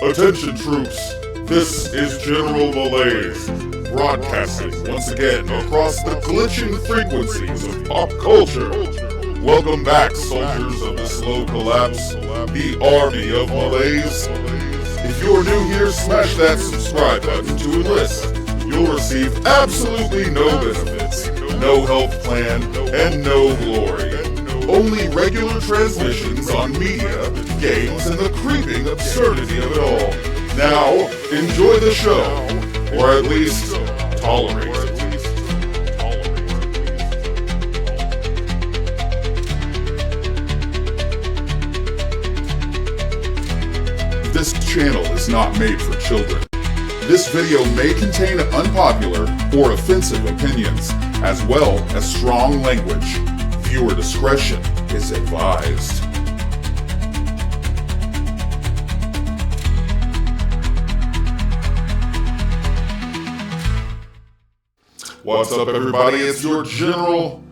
Attention troops, this is General Malaise, broadcasting once again across the glitching frequencies of pop culture. Welcome back, soldiers of the slow collapse, the army of Malaise. If you're new here, smash that subscribe button to enlist. You'll receive absolutely no benefits, no health plan, and no glory. Only regular transmissions on media, games, and the creeping absurdity of it all. Now, enjoy the show, or at least tolerate it. This channel is not made for children. This video may contain unpopular or offensive opinions, as well as strong language. Viewer discretion is advised. What's up, everybody? It's your General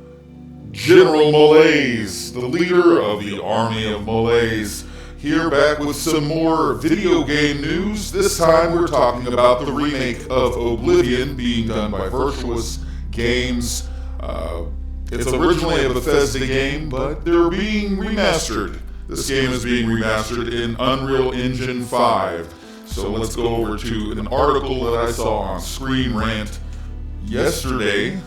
Malaise, the leader of the army of Malaise, here back with some more video game news. This time we're talking about the remake of Oblivion being done by Virtuous Games. It's originally a Bethesda game, but they're being remastered. This game is being remastered in Unreal Engine 5. So let's go over to an article that I saw on Screen Rant yesterday.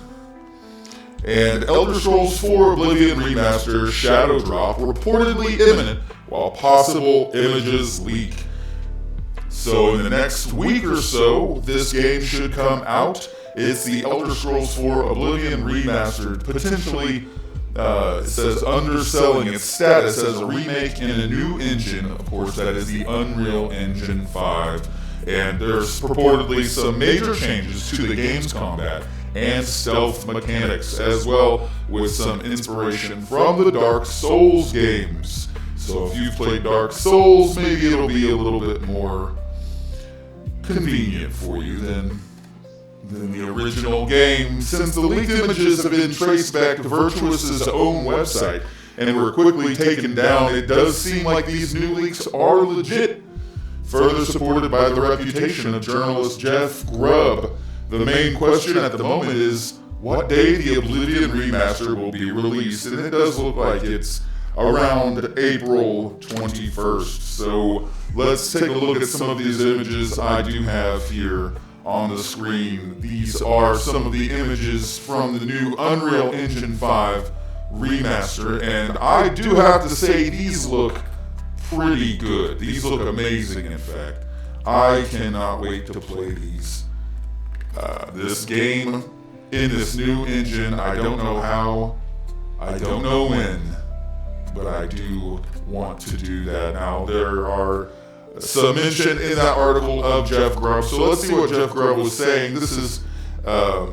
And Elder Scrolls 4 Oblivion Remaster Shadow Drop reportedly imminent while possible images leak. So in the next week or so, this game should come out. It's the Elder Scrolls 4 Oblivion Remastered, potentially, it says, underselling its status as a remake in a new engine. Of course, that is the Unreal Engine 5. And there's purportedly some major changes to the game's combat and stealth mechanics, as well with some inspiration from the Dark Souls games. So if you've played Dark Souls, maybe it'll be a little bit more convenient for you than the original game, since the leaked images have been traced back to Virtuous's own website and were quickly taken down. It does seem like these new leaks are legit, further supported by the reputation of journalist Jeff Grubb. The main question at the moment is what day the Oblivion remaster will be released, and it does look like it's around April 21st. So let's take a look at some of these images I do have here on the screen. These are some of the images from the new Unreal Engine 5 remaster, and I do have to say these look pretty good. These look amazing, in fact. I cannot wait to play these. This game in this new engine, I don't know how, I don't know when, but I do want to do that. Now, there are some mention in that article of Jeff Grubb, so let's see what Jeff Grubb was saying. This is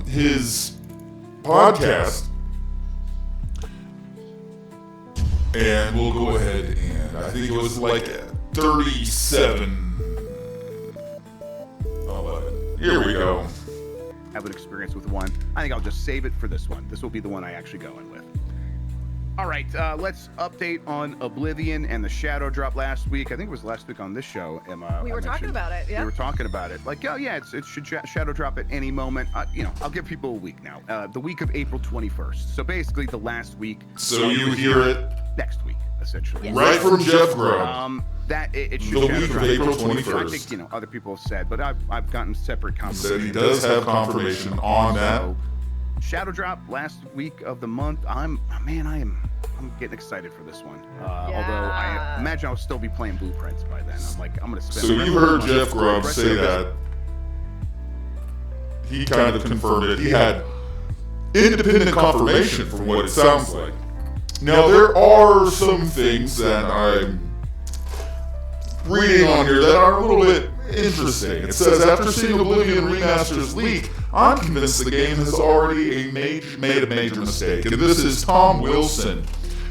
his podcast, and we'll go ahead and I think it was like 37:11. Here we go. Have an experience with one. I think I'll just save it for this one. This will be the one I actually go in with. All right, let's update on Oblivion and the Shadow Drop last week. I think it was last week on this show, Emma. We were talking about it, yeah. We were talking about it. Like, oh yeah, it should Shadow Drop at any moment. I'll give people a week now. The week of April 21st. So basically the last week. So you hear it next week, essentially. Yes. right from Jeff Grubb. It should The Shadow week of Drop. April I 21st. think other people have said, but I've gotten separate Said confirmation. he does have confirmation on that. So, Shadow Drop last week of the month. I'm getting excited for this one. Although I imagine I'll still be playing Blueprints by then. I'm gonna spend. So you heard Jeff Grubb say that. He kind of confirmed it. He had independent confirmation from what it sounds like. Now, there are some things that I'm reading on here that are a little bit interesting. It says, after seeing Oblivion Remaster's leak, I'm convinced the game has already made a major mistake. And this is Tom Wilson.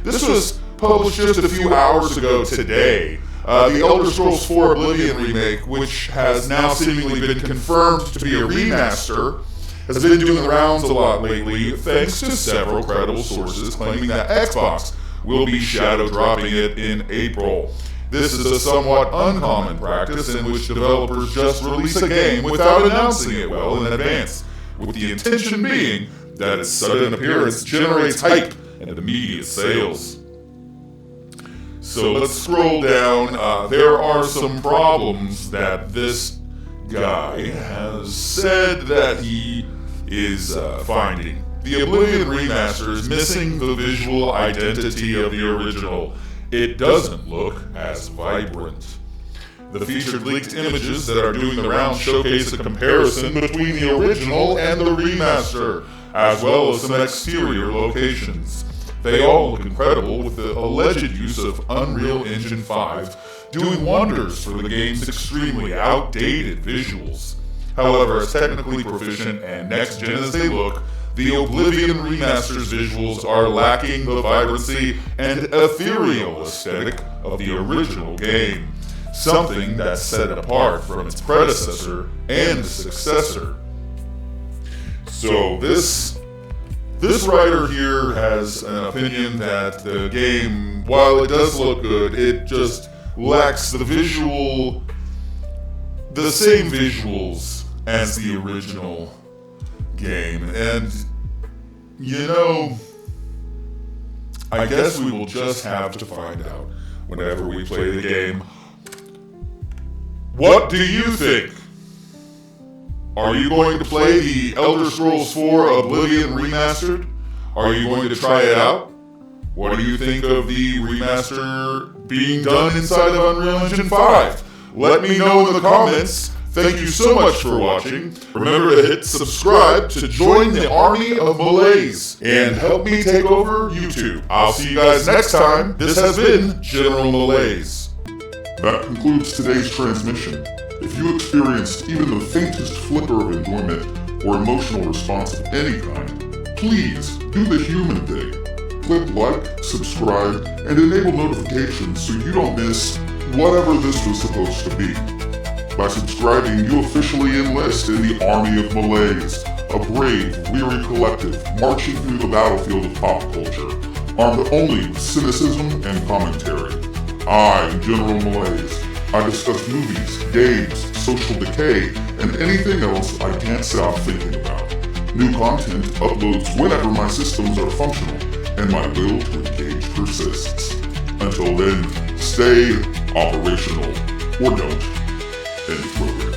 This was published just a few hours ago today. The Elder Scrolls 4 Oblivion remake, which has now seemingly been confirmed to be a remaster, has been doing the rounds a lot lately, thanks to several credible sources claiming that Xbox will be shadow dropping it in April. This is a somewhat uncommon practice in which developers just release a game without announcing it well in advance, with the intention being that its sudden appearance generates hype and immediate sales. So let's scroll down. There are some problems that this guy has said that he is finding. The Oblivion remaster is missing the visual identity of the original. It doesn't look as vibrant. The featured leaked images that are doing the rounds showcase a comparison between the original and the remaster, as well as some exterior locations. They all look incredible, with the alleged use of Unreal Engine 5 doing wonders for the game's extremely outdated visuals. However, as technically proficient and next-gen as they look, the Oblivion remaster's visuals are lacking the vibrancy and ethereal aesthetic of the original game, something that set it apart from its predecessor and successor. So this writer here has an opinion that the game, while it does look good, it just lacks the same visuals as the original game. And, you know, I guess we will just have to find out whenever we play the game. What do you think? Are you going to play the Elder Scrolls 4 Oblivion Remastered? Are you going to try it out? What do you think of the remaster being done inside of Unreal Engine 5? Let me know in the comments. Thank you so much for watching. Remember to hit subscribe to join the army of Malaise and help me take over YouTube. I'll see you guys next time. This has been General Malaise. That concludes today's transmission. If you experienced even the faintest flicker of enjoyment or emotional response of any kind, please do the human thing. Click like, subscribe, and enable notifications so you don't miss whatever this was supposed to be. By subscribing, you officially enlist in the army of Malaise, a brave, weary collective marching through the battlefield of pop culture, armed only with cynicism and commentary. I am General Malaise. I discuss movies, games, social decay, and anything else I can't stop thinking about. New content uploads whenever my systems are functional and my will to engage persists. Until then, stay operational or don't. End program.